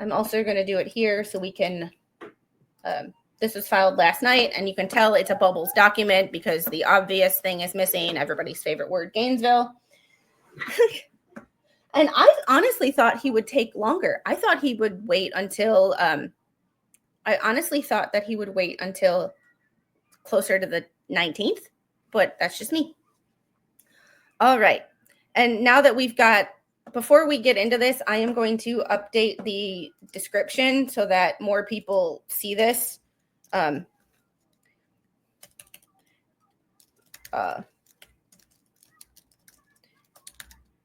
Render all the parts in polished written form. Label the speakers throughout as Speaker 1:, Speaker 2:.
Speaker 1: I'm also going to do it here so we can, this was filed last night, and you can tell it's a Bubbles document because the obvious thing is missing, everybody's favorite word, Gainesville. And I honestly thought he would take longer. I thought he would wait until, I honestly thought that he would wait until closer to the 19th, but that's just me. All right. And now that we've got, before we get into this, I am going to update the description so that more people see this.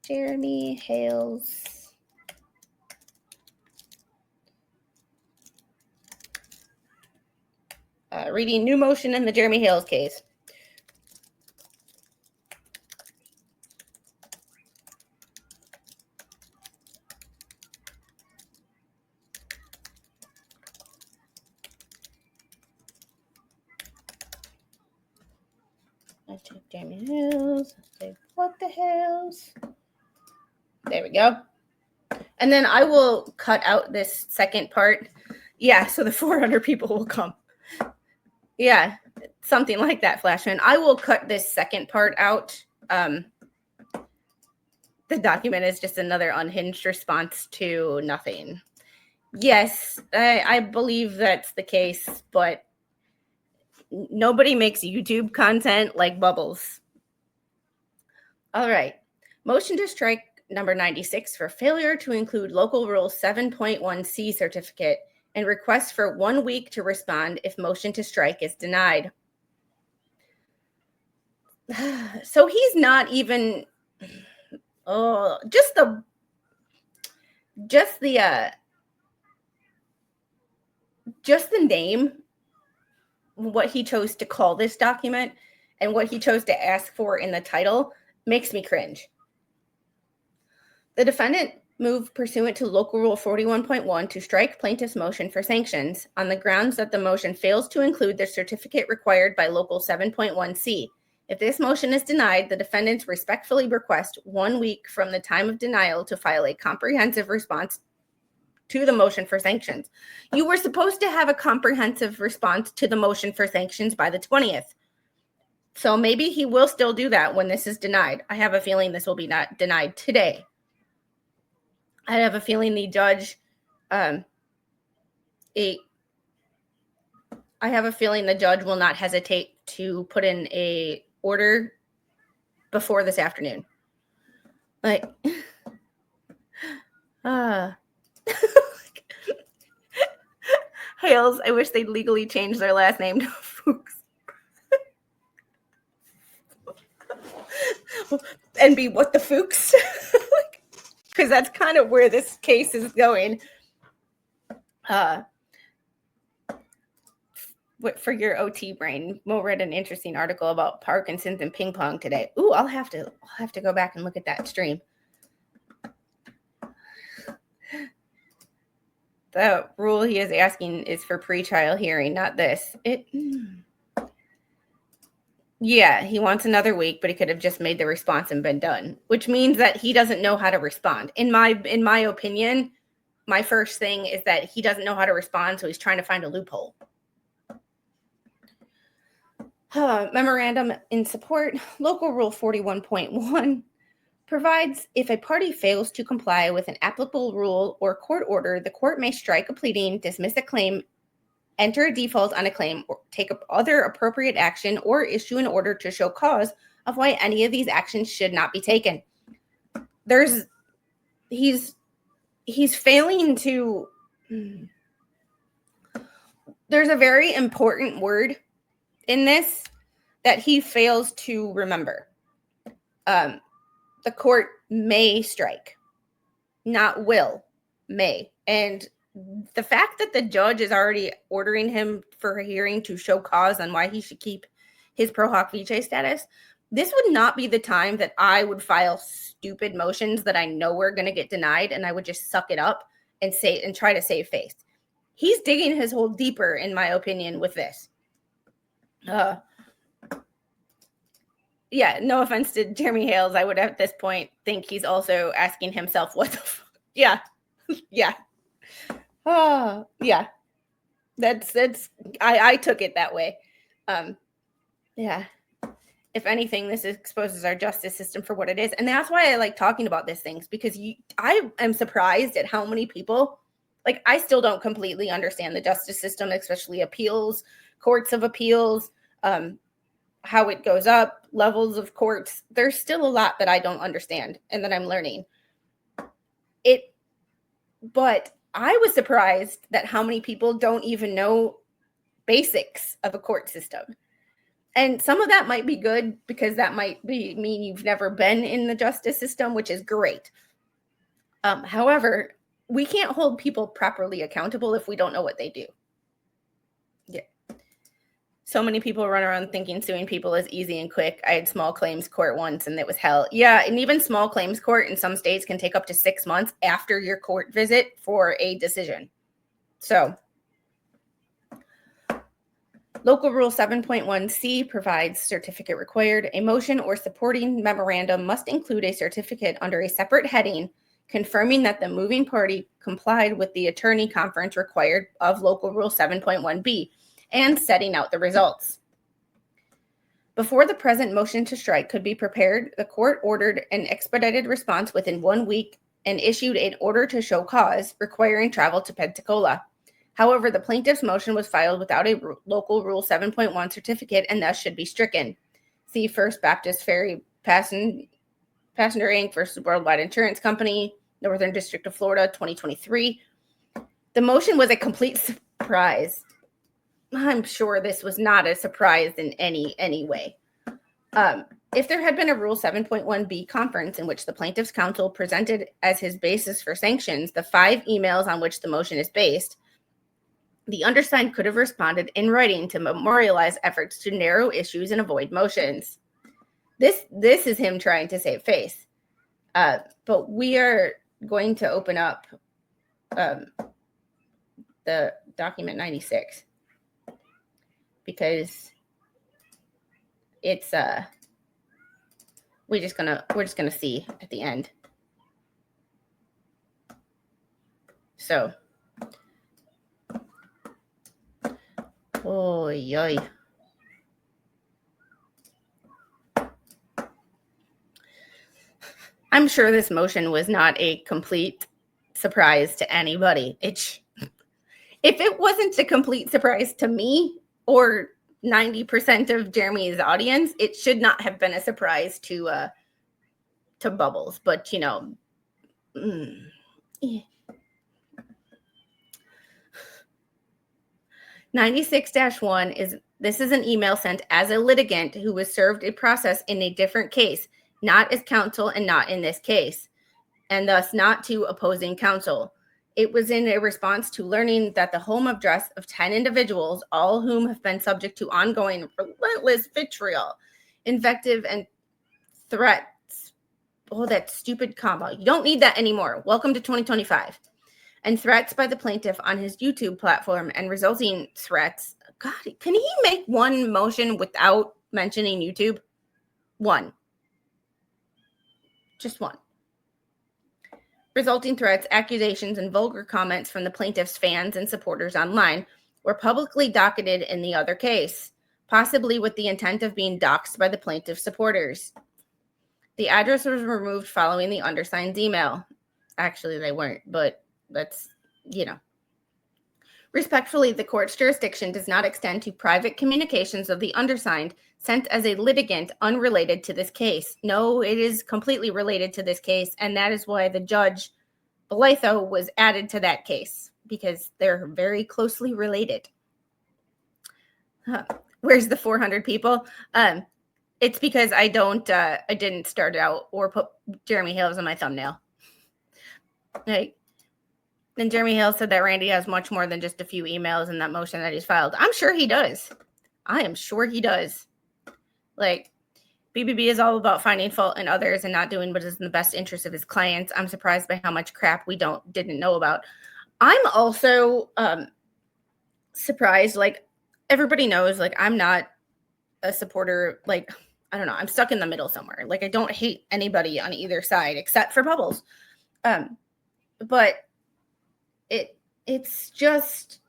Speaker 1: Jeremy Hales. Reading new motion in the Jeremy Hales case. Let's take Jeremy Hales. Let's take what the Hales. There we go. And then I will cut out this second part. Yeah, so the 400 people will come. Yeah, something like that, Flashman. I will cut this second part out. The document is just another unhinged response to nothing. Yes, I believe that's the case, but nobody makes YouTube content like Bubbles. All right. Motion to strike number 96 for failure to include Local Rule 7.1C certificate and request for 1 week to respond if motion to strike is denied. So he's not even, just the name, what he chose to call this document and what he chose to ask for in the title makes me cringe. The defendant moved pursuant to Local Rule 41.1 to strike plaintiff's motion for sanctions on the grounds that the motion fails to include the certificate required by Local 7.1C. If this motion is denied, the defendants respectfully request 1 week from the time of denial to file a comprehensive response to the motion for sanctions. You were supposed to have a comprehensive response to the motion for sanctions by the 20th. So maybe he will still do that when this is denied. I have a feeling this will be not denied today. I have a feeling the judge, I have a feeling the judge will not hesitate to put in a order before this afternoon. Like, Hales, I wish they'd legally change their last name to Fuchs. And be what the Fuchs? Because that's kind of where this case is going. For your OT brain, Mo read an interesting article about Parkinson's and ping pong today. Ooh, I'll have to go back and look at that stream. The rule he is asking is for pretrial hearing, not this. Yeah, he wants another week, but he could have just made the response and been done, which means that he doesn't know how to respond. In my opinion, my first thing is that he doesn't know how to respond, so he's trying to find a loophole. Memorandum in support. Local Rule 41.1 provides if a party fails to comply with an applicable rule or court order, the court may strike a pleading, dismiss a claim, enter a default on a claim, or take up other appropriate action, or issue an order to show cause of why any of these actions should not be taken. He's failing to. There's a very important word in this that he fails to remember. The court may strike, not will, may. And the fact that the judge is already ordering him for a hearing to show cause on why he should keep his pro hoc vice status, this would not be the time that I would file stupid motions that I know we're going to get denied, and I would just suck it up and try to save face. He's digging his hole deeper, in my opinion, with this. Yeah, no offense to Jeremy Hales. I would at this point think he's also asking himself, what the fuck? Yeah. Yeah. Oh, yeah. That's I took it that way. Yeah. If anything, this exposes our justice system for what it is. And that's why I like talking about these things, because I am surprised at how many people, like, I still don't completely understand the justice system, especially appeals, courts of appeals, how it goes up, levels of courts. There's still a lot that I don't understand and that I'm learning. But I was surprised that how many people don't even know basics of a court system. And some of that might be good, because that might mean you've never been in the justice system, which is great. However, we can't hold people properly accountable if we don't know what they do. Yeah. So many people run around thinking suing people is easy and quick. I had small claims court once and it was hell. Yeah, and even small claims court in some states can take up to 6 months after your court visit for a decision. So Local Rule 7.1C provides certificate required. A motion or supporting memorandum must include a certificate under a separate heading confirming that the moving party complied with the attorney conference required of Local Rule 7.1B and setting out the results. Before the present motion to strike could be prepared, the court ordered an expedited response within 1 week and issued an order to show cause requiring travel to Pensacola. However, the plaintiff's motion was filed without a Local Rule 7.1 certificate and thus should be stricken. See First Baptist Ferry Passenger Inc. versus Worldwide Insurance Company, Northern District of Florida, 2023. The motion was a complete surprise. I'm sure this was not a surprise in any way. If there had been a Rule 7.1B conference in which the plaintiff's counsel presented as his basis for sanctions the 5 emails on which the motion is based, the undersigned could have responded in writing to memorialize efforts to narrow issues and avoid motions. This is him trying to save face. But we are going to open up the document 96 because it's we're just gonna see at the end. So. Oh, yoy. I'm sure this motion was not a complete surprise to anybody. If it wasn't a complete surprise to me or 90% of Jeremy's audience, it should not have been a surprise to Bubbles. But you know, yeah. 96-1 is an email sent as a litigant who was served a process in a different case, not as counsel and not in this case, and thus not to opposing counsel. It was in a response to learning that the home address of 10 individuals, all whom have been subject to ongoing relentless vitriol, invective, and threats. Oh, that stupid combo. You don't need that anymore. Welcome to 2025. And threats by the plaintiff on his YouTube platform and resulting threats. God, can he make one motion without mentioning YouTube? One. Just one. Resulting threats, accusations, and vulgar comments from the plaintiff's fans and supporters online were publicly docketed in the other case, possibly with the intent of being doxxed by the plaintiff's supporters. The address was removed following the undersigned's email. Actually, they weren't, but that's, Respectfully, the court's jurisdiction does not extend to private communications of the undersigned sent as a litigant unrelated to this case. No, it is completely related to this case, and that is why the judge, Belatho, was added to that case, because they're very closely related. Where's the 400 people? It's because I didn't start out or put Jeremy Hales on my thumbnail. Like, and Jeremy Hales said that Randy has much more than just a few emails in that motion that he's filed. I'm sure he does. I am sure he does. Like, BBB is all about finding fault in others and not doing what is in the best interest of his clients. I'm surprised by how much crap we didn't know about. I'm also surprised. Like, everybody knows, like, I'm not a supporter. Like, I don't know. I'm stuck in the middle somewhere. Like, I don't hate anybody on either side except for Bubbles. But it's just,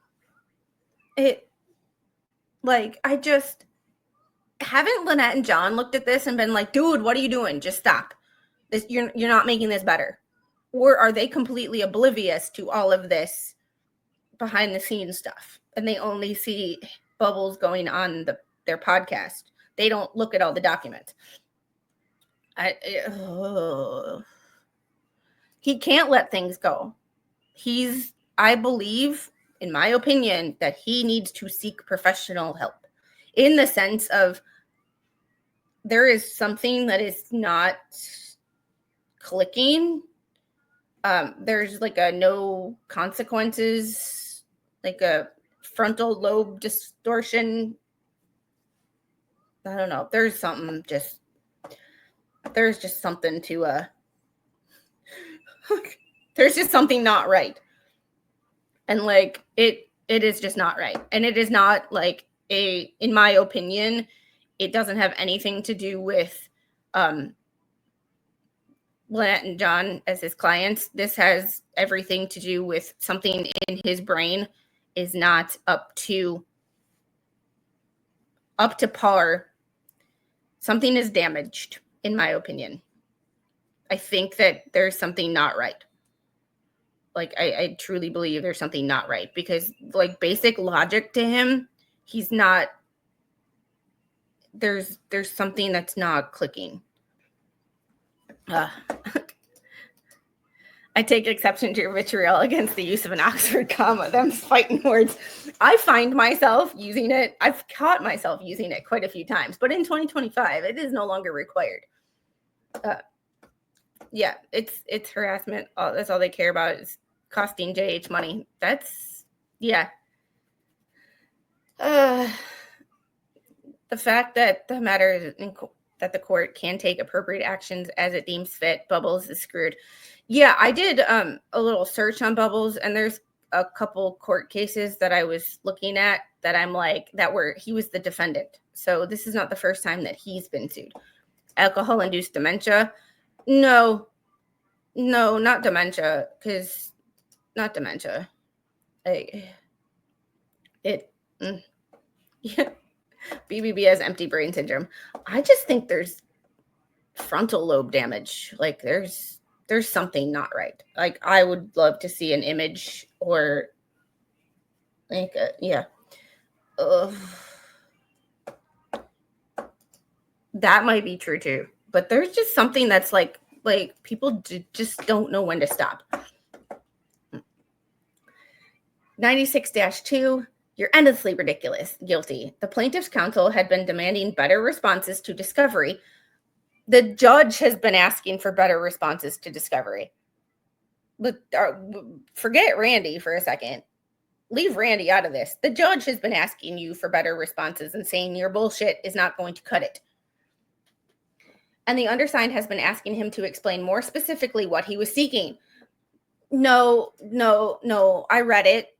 Speaker 1: haven't Lynette and John looked at this and been like, dude, what are you doing? Just stop. This, you're not making this better. Or are they completely oblivious to all of this behind the scenes stuff? And they only see Bubbles going on their podcast. They don't look at all the documents. He can't let things go. I believe, in my opinion, that he needs to seek professional help, in the sense of there is something that is not clicking. There's like a no consequences, like a frontal lobe distortion. I don't know. There's just something to there's just something not right. And like it is just not right. And it is not like in my opinion, it doesn't have anything to do with Lynette and John as his clients. This has everything to do with something in his brain is not up to par. Something is damaged, in my opinion. I think that there's something not right. Like, I truly believe there's something not right, because like basic logic to him, he's not, there's something that's not clicking. I take exception to your vitriol against the use of an Oxford comma. Them fighting words. I find myself using it. I've caught myself using it quite a few times, but in 2025, it is no longer required. Yeah, it's harassment. That's all they care about is costing JH money. That's, yeah. The fact that the matter that the court can take appropriate actions as it deems fit, Bubbles is screwed. Yeah, I did a little search on Bubbles, and there's a couple court cases that I was looking at that I'm like, he was the defendant. So this is not the first time that he's been sued. Alcohol-induced dementia. No, not dementia, because not dementia. Yeah. BBB has empty brain syndrome. I just think there's frontal lobe damage. Like there's something not right. Like I would love to see an image or like, that might be true too. But there's just something that's like people just don't know when to stop. 96-2, you're endlessly ridiculous. Guilty. The plaintiff's counsel had been demanding better responses to discovery. The judge has been asking for better responses to discovery. But forget Randy for a second. Leave Randy out of this. The judge has been asking you for better responses and saying your bullshit is not going to cut it. And the undersigned has been asking him to explain more specifically what he was seeking. No. I read it.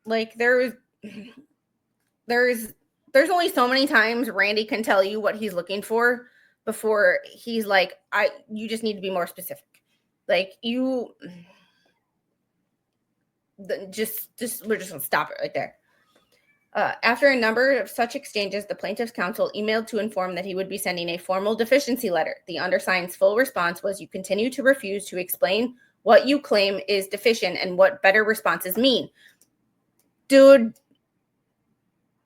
Speaker 1: Like there's only so many times Randy can tell you what he's looking for before he's like, you just need to be more specific. Like we're just gonna stop it right there. After a number of such exchanges, the plaintiff's counsel emailed to inform that he would be sending a formal deficiency letter. The undersigned's full response was, you continue to refuse to explain what you claim is deficient and what better responses mean. Dude,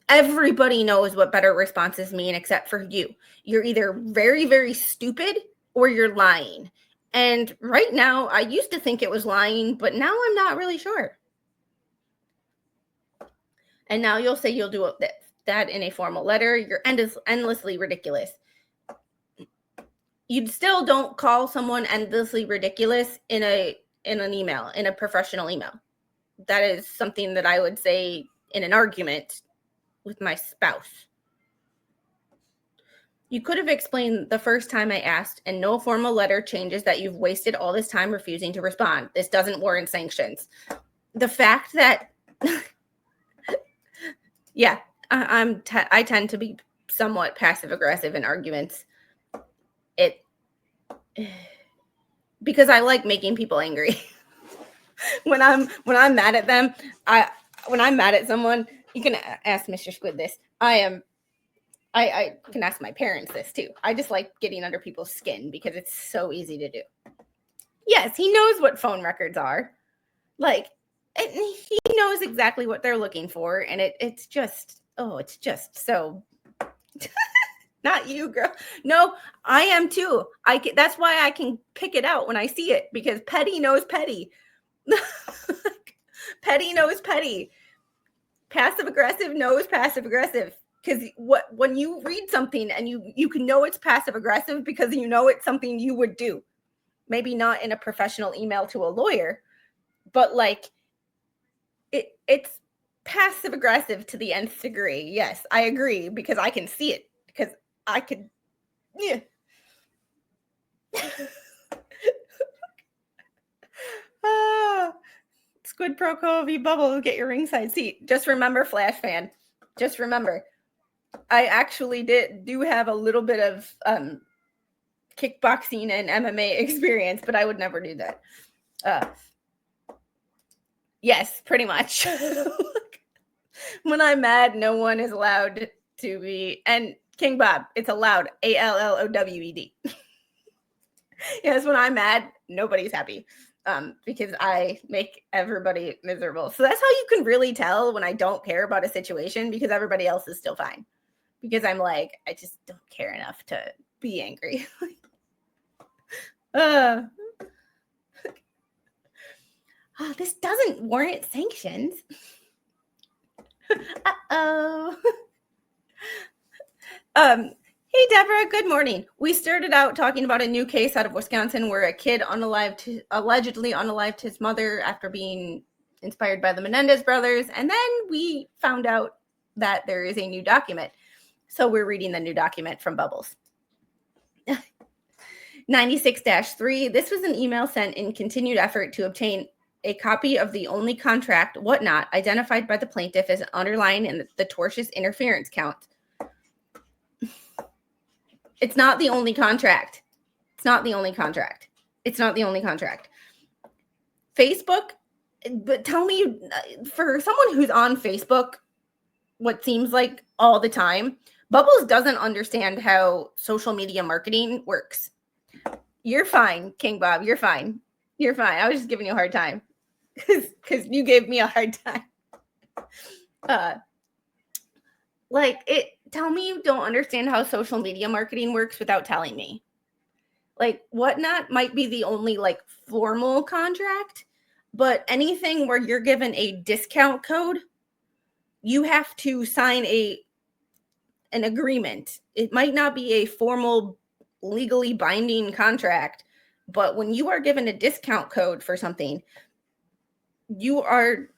Speaker 1: everybody knows what better responses mean except for you. You're either very, very stupid or you're lying. And right now, I used to think it was lying, but now I'm not really sure. And now you'll say you'll do that in a formal letter. You're endlessly ridiculous. You still don't call someone endlessly ridiculous in an email, in a professional email. That is something that I would say in an argument with my spouse. You could have explained the first time I asked, and no formal letter changes that you've wasted all this time refusing to respond. This doesn't warrant sanctions. The fact that, yeah, I tend to be somewhat passive aggressive in arguments. Because I like making people angry. when I'm mad at them, when I'm mad at someone, you can ask Mr. Squid this. I can ask my parents this too. I just like getting under people's skin because it's so easy to do. Yes, he knows what phone records are. Like, he knows exactly what they're looking for, and it's just so. Not you, girl. No, I am too. That's why I can pick it out when I see it, because petty knows petty. Petty knows petty. Passive aggressive knows passive aggressive. Because when you read something and you can know it's passive aggressive because you know it's something you would do. Maybe not in a professional email to a lawyer, but like it's passive aggressive to the nth degree. Yes, I agree, because I can see it, because I could, yeah. Squid Pro Covey Bubble, get your ringside seat. Just remember, Flash fan. Just remember, I actually do have a little bit of kickboxing and MMA experience, but I would never do that. Yes, pretty much. When I'm mad, no one is allowed to be. And King Bob, it's allowed. ALLOWED. Yes, when I'm mad, nobody's happy. Because I make everybody miserable. So that's how you can really tell when I don't care about a situation, because everybody else is still fine. Because I'm like, I just don't care enough to be angry. This doesn't warrant sanctions. Uh-oh. Hey, Deborah, good morning. We started out talking about a new case out of Wisconsin where a kid allegedly unalived his mother after being inspired by the Menendez brothers. And then we found out that there is a new document. So we're reading the new document from Bubbles. 96-3. This was an email sent in continued effort to obtain a copy of the only contract, whatnot, identified by the plaintiff as underlying in the tortious interference count. It's not the only contract. It's not the only contract. It's not the only contract. Facebook, but tell me, for someone who's on Facebook, what seems like all the time, Bubbles doesn't understand how social media marketing works. You're fine, King Bob. You're fine. You're fine. I was just giving you a hard time because you gave me a hard time. Tell me you don't understand how social media marketing works without telling me. Like, whatnot might be the only like formal contract, but anything where you're given a discount code, you have to sign an agreement. It might not be a formal, legally binding contract, but when you are given a discount code for something, you are,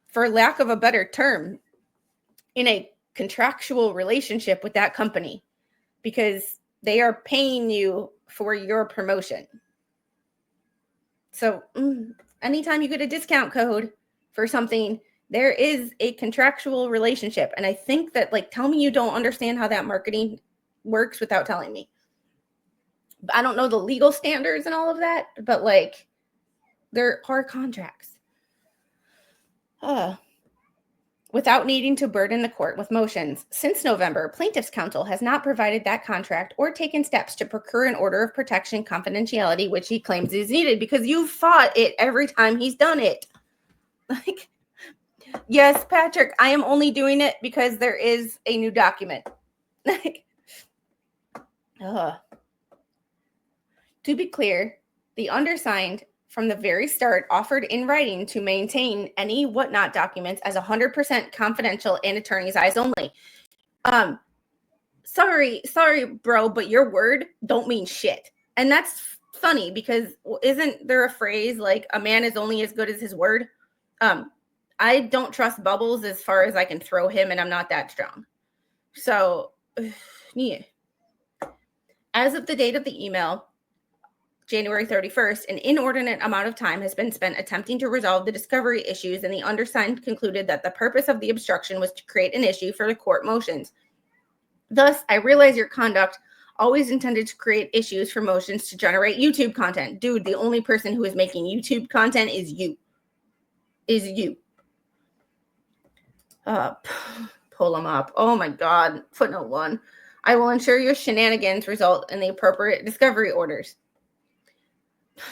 Speaker 1: for lack of a better term, in a contractual relationship with that company because they are paying you for your promotion. So anytime you get a discount code for something, there is a contractual relationship. And I think that, like, tell me you don't understand how that marketing works without telling me. I don't know the legal standards and all of that, but like, there are contracts. Without needing to burden the court with motions. Since November, plaintiff's counsel has not provided that contract or taken steps to procure an order of protection confidentiality, which he claims is needed because you fought it every time he's done it. Like, yes, Patrick, I am only doing it because there is a new document. To be clear, the undersigned from the very start offered in writing to maintain any whatnot documents as 100% confidential and attorney's eyes only. Sorry, bro, but your word don't mean shit. And that's funny because isn't there a phrase like a man is only as good as his word? I don't trust Bubbles as far as I can throw him, and I'm not that strong. So, yeah. As of the date of the email, January 31st, an inordinate amount of time has been spent attempting to resolve the discovery issues, and the undersigned concluded that the purpose of the obstruction was to create an issue for the court motions. Thus, I realize your conduct always intended to create issues for motions to generate YouTube content. Dude, the only person who is making YouTube content is you. is you. Pull them up. Oh my God. Footnote 1. I will ensure your shenanigans result in the appropriate discovery orders.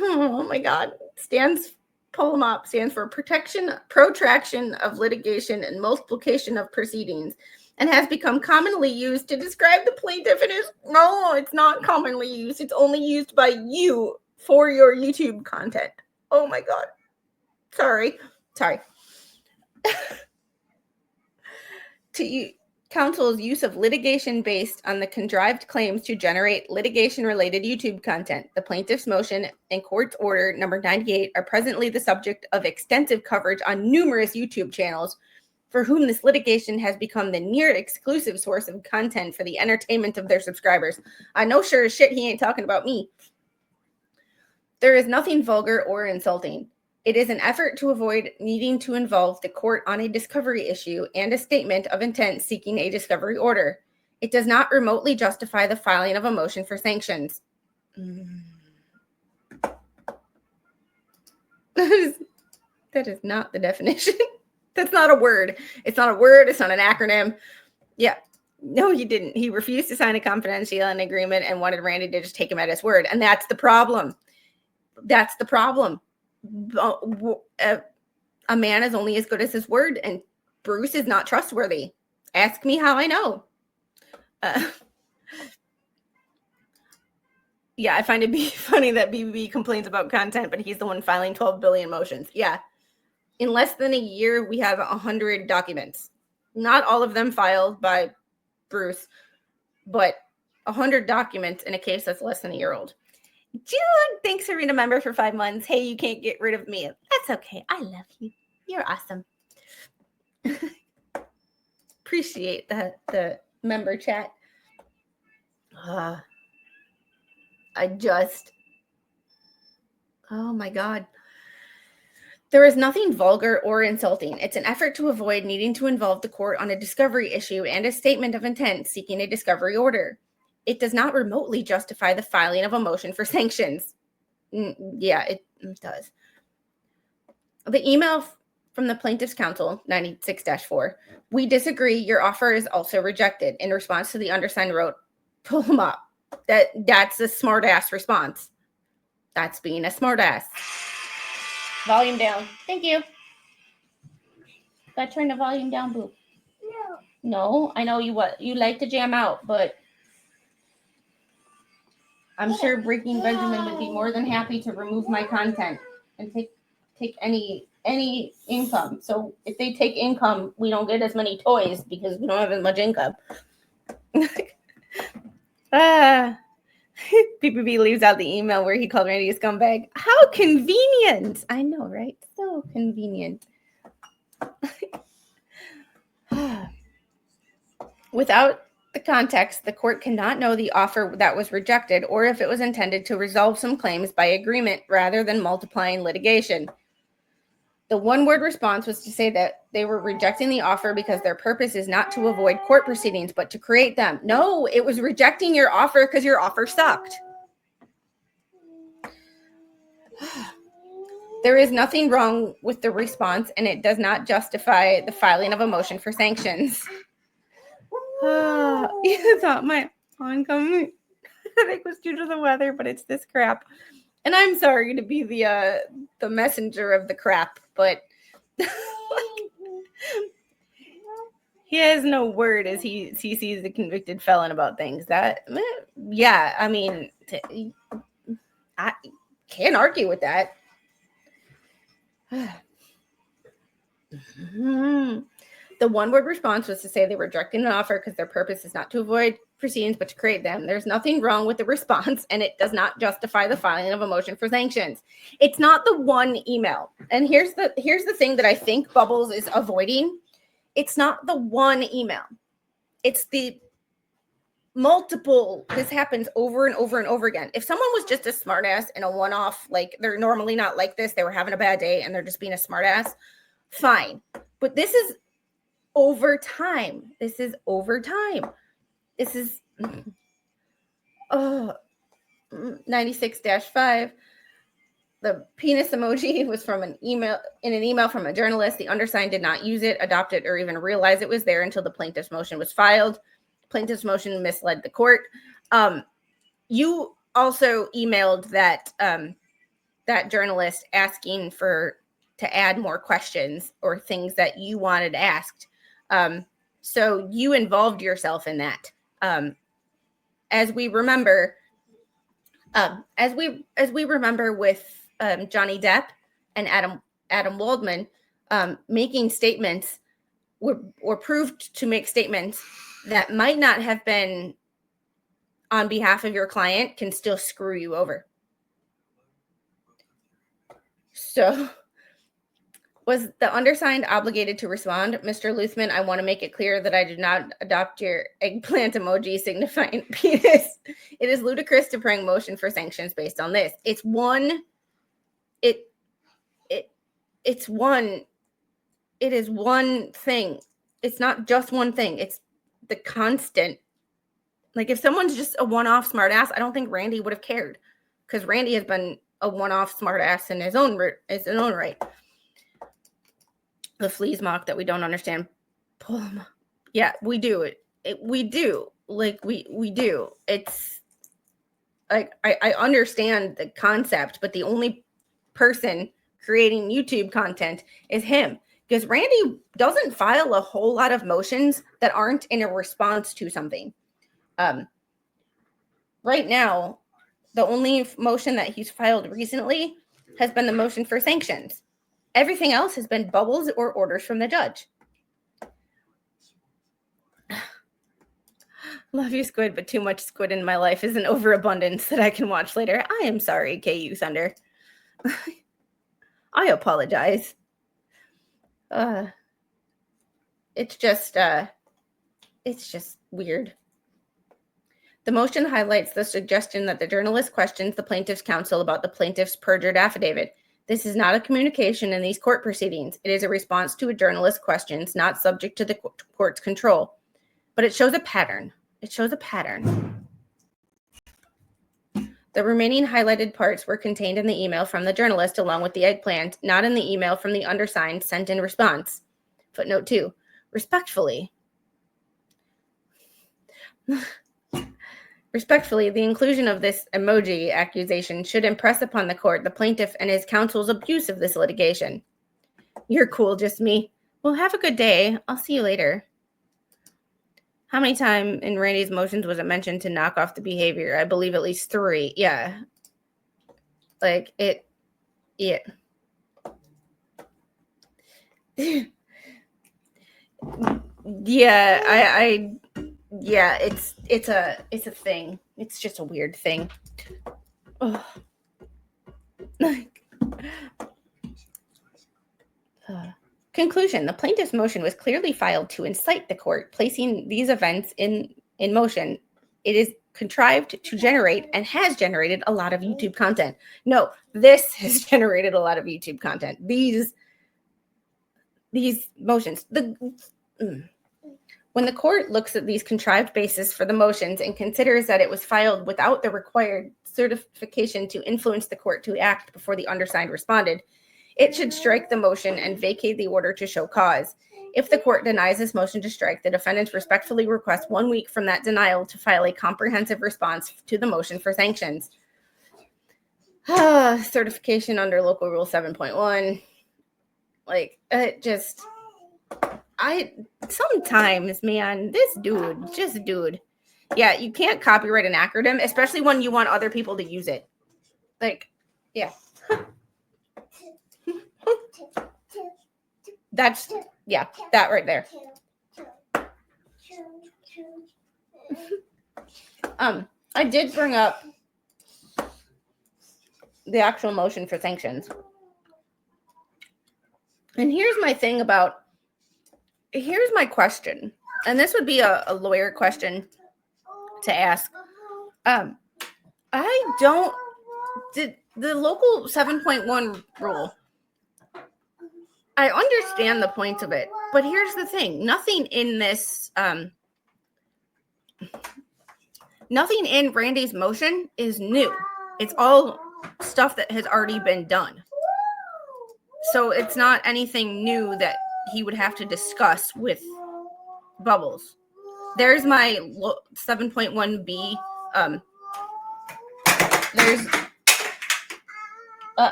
Speaker 1: Oh my God. Pull them up. Stands for protraction of litigation and multiplication of proceedings, and has become commonly used to describe the plaintiff in his. No, it's not commonly used. It's only used by you for your YouTube content. Oh my God. Sorry. Counsel's use of litigation based on the contrived claims to generate litigation-related YouTube content. The plaintiff's motion and court's order number 98 are presently the subject of extensive coverage on numerous YouTube channels for whom this litigation has become the near exclusive source of content for the entertainment of their subscribers. I know sure as shit he ain't talking about me. There is nothing vulgar or insulting. It is an effort to avoid needing to involve the court on a discovery issue and a statement of intent seeking a discovery order. It does not remotely justify the filing of a motion for sanctions. That is not the definition. That's not a word. It's not a word. It's not an acronym. Yeah. No, he didn't. He refused to sign a confidentiality agreement and wanted Randy to just take him at his word. And that's the problem. That's the problem. A man is only as good as his word, and Bruce is not trustworthy. Ask me how I know. Yeah, I find it funny that BBB complains about content, but he's the one filing 12 billion motions. Yeah. In less than a year, we have 100 documents. Not all of them filed by Bruce, but 100 documents in a case that's less than a year old. June, thanks for being a member for 5 months. Hey, you can't get rid of me. That's okay. I love you. You're awesome. Appreciate the member chat. Oh my God. There is nothing vulgar or insulting. It's an effort to avoid needing to involve the court on a discovery issue and a statement of intent seeking a discovery order. It does not remotely justify the filing of a motion for sanctions. Yeah, it does. The email from the plaintiff's counsel, 96-4, we disagree. Your offer is also rejected. In response to the undersigned wrote, pull him up. That's a smart ass response. That's being a smart ass. Volume down. Thank you. Gotta turn the volume down, boo. No, I know you like to jam out, but I'm sure Breaking Benjamin would be more than happy to remove my content and take any income. So if they take income, we don't get as many toys because we don't have as much income. PPB leaves out the email where he called Randy a scumbag. How convenient. I know, right? So convenient. Without the context, the court cannot know the offer that was rejected or if it was intended to resolve some claims by agreement rather than multiplying litigation. The one-word response was to say that they were rejecting the offer because their purpose is not to avoid court proceedings, but to create them. No, it was rejecting your offer because your offer sucked. There is nothing wrong with the response, and it does not justify the filing of a motion for sanctions. You thought my oncoming headache was due to the weather, but it's this crap. And I'm sorry to be the messenger of the crap, but he has no word as he sees the convicted felon about things. Yeah, I mean, I can't argue with that. The one-word response was to say they were rejecting an offer because their purpose is not to avoid proceedings, but to create them. There's nothing wrong with the response, and it does not justify the filing of a motion for sanctions. It's not the one email. And here's the thing that I think Bubbles is avoiding. It's not the one email. It's the multiple. This happens over and over and over again. If someone was just a smartass and a one-off, like they're normally not like this, they were having a bad day and they're just being a smartass, fine. But this is over time. This is 96-5. The penis emoji was from an email from a journalist. The undersigned did not use it, adopt it, or even realize it was there until the plaintiff's motion was filed. Plaintiff's motion misled the court. You also emailed that that journalist asking to add more questions or things that you wanted asked. So you involved yourself in that. As we remember with Johnny Depp and Adam Waldman, making statements were proved to make statements that might not have been on behalf of your client, can still screw you over. So, was the undersigned obligated to respond? Mr. Luthman, I want to make it clear that I did not adopt your eggplant emoji signifying penis. It is ludicrous to bring motion for sanctions based on this. It's one thing. It's not just one thing. It's the constant. Like, if someone's just a one-off smartass, I don't think Randy would have cared, because Randy has been a one-off smartass in his own right. The fleas mock that we don't understand. Pull them up. Yeah, we do it. We do. Like, we do. It's like, I understand the concept, but the only person creating YouTube content is him, because Randy doesn't file a whole lot of motions that aren't in a response to something. Right now, the only motion that he's filed recently has been the motion for sanctions. Everything else has been bubbles or orders from the judge. Love you, Squid, but too much squid in my life is an overabundance that I can watch later. I am sorry, KU Thunder. I apologize. It's just weird. The motion highlights the suggestion that the journalist questions the plaintiff's counsel about the plaintiff's perjured affidavit. This is not a communication in these court proceedings. It is a response to a journalist's questions, not subject to the court's control. But it shows a pattern. The remaining highlighted parts were contained in the email from the journalist along with the eggplant, not in the email from the undersigned sent in response. Footnote 2. Respectfully, the inclusion of this emoji accusation should impress upon the court the plaintiff and his counsel's abuse of this litigation. You're cool, just me. Well, have a good day. I'll see you later. How many times in Randy's motions was it mentioned to knock off the behavior? I believe at least 3. Yeah. Like, it. Yeah. Yeah, yeah, it's a thing. It's just a weird thing. Conclusion. The plaintiff's motion was clearly filed to incite the court, placing these events in motion. It is contrived to generate and has generated a lot of YouTube content. No, this has generated a lot of YouTube content. These motions. When the court looks at these contrived bases for the motions and considers that it was filed without the required certification to influence the court to act before the undersigned responded, it should strike the motion and vacate the order to show cause. If the court denies this motion to strike, the defendants respectfully request 1 week from that denial to file a comprehensive response to the motion for sanctions. Certification under Local Rule 7.1. Like, it just... sometimes, man, this dude. Yeah, you can't copyright an acronym, especially when you want other people to use it. Like, yeah. That's, yeah, that right there. I did bring up the actual motion for sanctions. And here's my question. And this would be a lawyer question to ask. Did the local 7.1 rule, I understand the point of it, but here's the thing. Nothing in this, nothing in Randy's motion is new. It's all stuff that has already been done. So it's not anything new that he would have to discuss with Bubbles. There's my 7.1b.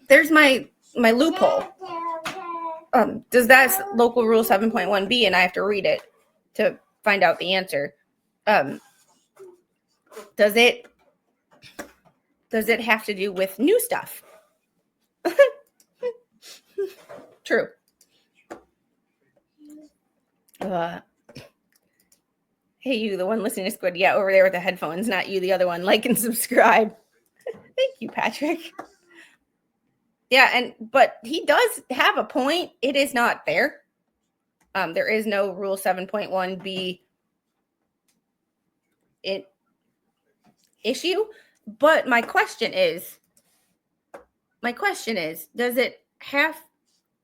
Speaker 1: There's my loophole. Does that's local rule 7.1b, and I have to read it to find out the answer. Does it have to do with new stuff? True. Hey, you, the one listening to Squid. Yeah, over there with the headphones, not you, the other one. Like and subscribe. Thank you, Patrick. Yeah, but he does have a point. It is not there. There is no Rule 7.1b issue. But my question is, does the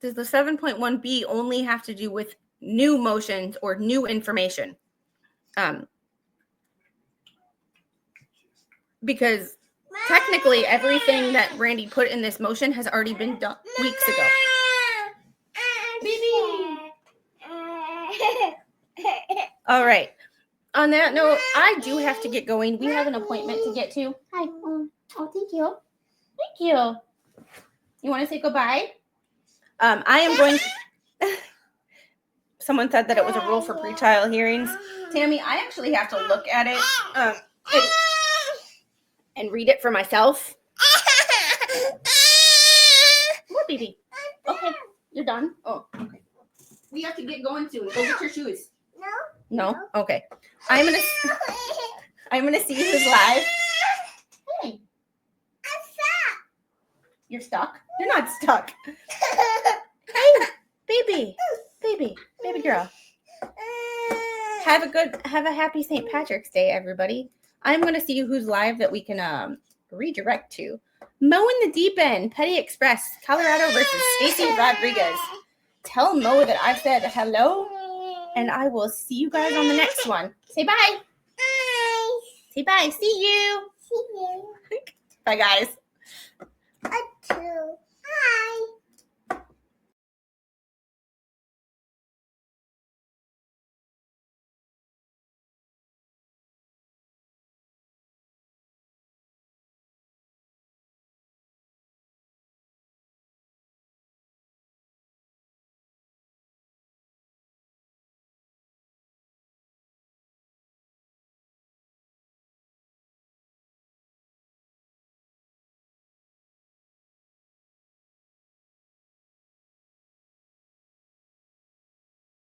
Speaker 1: 7.1b only have to do with new motions or new information? Because technically everything that Randy put in this motion has already been done weeks ago. Baby. All right. On that note, I do have to get going. We have an appointment to get to. Hi. Oh, thank you. Thank you. You want to say goodbye? I am going to... Someone said that it was a rule for pretrial hearings. Tammy, I actually have to look at it and read it for myself. What, baby? Okay, you're done. Oh, okay. We have to get going soon. Go get your shoes. No? Okay. I'm gonna see who's live. Hey. I'm stuck. You're stuck? You're not stuck. Hey, baby girl. Have a happy St. Patrick's Day, everybody. I'm gonna see who's live that we can redirect to. Mo in the Deep End, Petty Express, Colorado versus Stacy Rodriguez. Tell Mo that I said hello, and I will see you guys on the next one. Say bye. Bye. Say bye. See you. See you. Bye, guys. Bye.